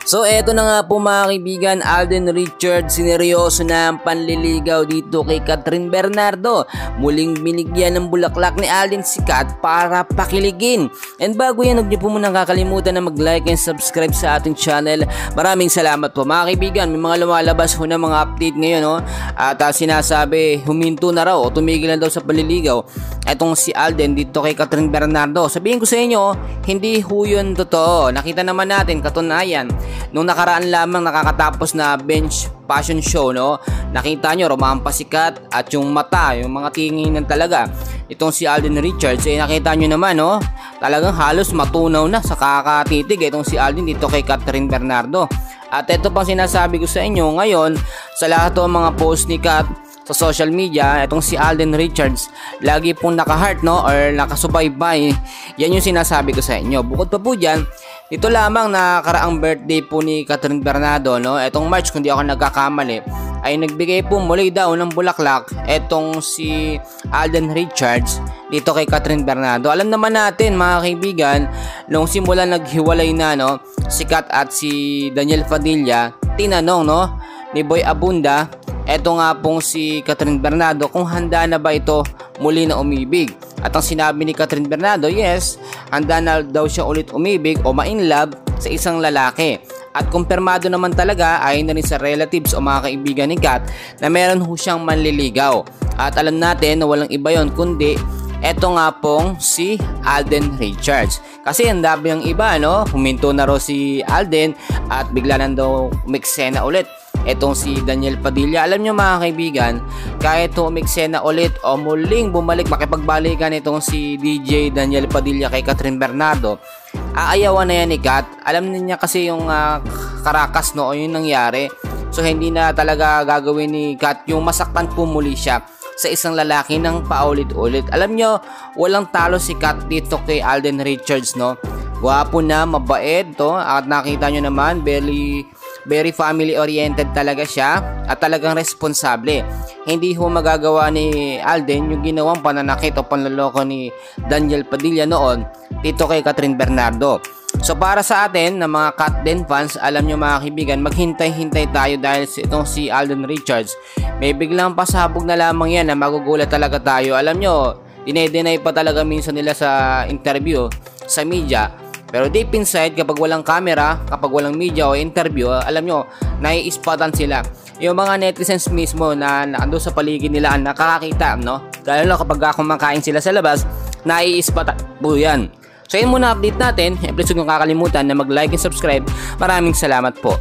So eto na nga po mga kaibigan, Alden Richards sineryoso na ang panliligaw dito kay Kathryn Bernardo. Muling binigyan ng bulaklak ni Alden si Kat para pakiligin. And bago yan, huwag niyo po munang kakalimutan na mag-like and subscribe sa ating channel. Maraming salamat po mga kaibigan. May mga lumalabas ho na mga update ngayon at sinasabi huminto na raw o tumigil na daw sa panliligaw etong si Alden dito kay Kathryn Bernardo. Sabihin ko sa inyo, hindi ho yun totoo. Nakita naman natin katunayan nung nakaraan lamang nakakatapos na bench fashion show, no? Nakita nyo, rumampa si Kat at yung mata, yung mga tinginan talaga. Itong si Alden Richards, nakita nyo naman, no? Talagang halos matunaw na sa kakatitig itong si Alden dito kay Kathryn Bernardo. At ito pang sinasabi ko sa inyo ngayon, sa lahat ng mga post ni Kat sa social media, itong si Alden Richards lagi pong naka-heart, no, or nakasubaybay. Yan yung sinasabi ko sa inyo. Bukod pa po dyan, ito lamang na karaang birthday po ni Kathryn Bernardo, no, etong March kung di ako nagkakamali, ay nagbigay po muli daw ng bulaklak etong si Alden Richards dito kay Kathryn Bernardo. Alam naman natin mga kaibigan, nung simula naghiwalay na, no, si Kat at si Daniel Padilla, tinanong, no, ni Boy Abunda eto nga pong si Kathryn Bernardo kung handa na ba ito muli na umibig. At ang sinabi ni Kathryn Bernardo, yes, handa na daw siya ulit umibig o ma-inlove sa isang lalaki. At kumpirmado naman talaga ayon na rin sa relatives o mga kaibigan ni Kat na meron ho siyang manliligaw. At alam natin na walang iba yon kundi eto nga pong si Alden Richards. Kasi ang dami ang iba, no? Huminto na raw si Alden at bigla na daw umeksena ulit etong si Daniel Padilla. Alam nyo mga kaibigan, kahit umeksena ulit o muling bumalik makipagbalikan itong si DJ Daniel Padilla kay Kathryn Bernardo, aayawan na yan ni Kat. Alam niya kasi yung karakas, no, o yung nangyari. So hindi na talaga gagawin ni Kat yung masaktan po muli siya sa isang lalaki ng paulit-ulit. Alam nyo, walang talo si Kat dito kay Alden Richards, no. Gwapo na, mabait, to, at nakita nyo naman, very family oriented talaga siya at talagang responsable. Hindi ho magagawa ni Alden yung ginawang pananakit o panloloko ni Daniel Padilla noon dito kay Kathryn Bernardo. So para sa atin na mga Kat Den fans, alam nyo mga kaibigan, maghintay-hintay tayo dahil itong si Alden Richards may biglang pasabog na lamang yan na magugulat talaga tayo. Alam nyo, dinay pa talaga minsan nila sa interview sa media. Pero deep inside, kapag walang camera, kapag walang media o interview, alam nyo, nai-spotan sila. Yung mga netizens mismo na ando sa paligid nila ang nakakakita, no? Lalo na kapag kumakain sila sa labas, nai-spotan po yan. So yun muna update natin. Please huwag nyo kakalimutan na mag-like and subscribe. Maraming salamat po.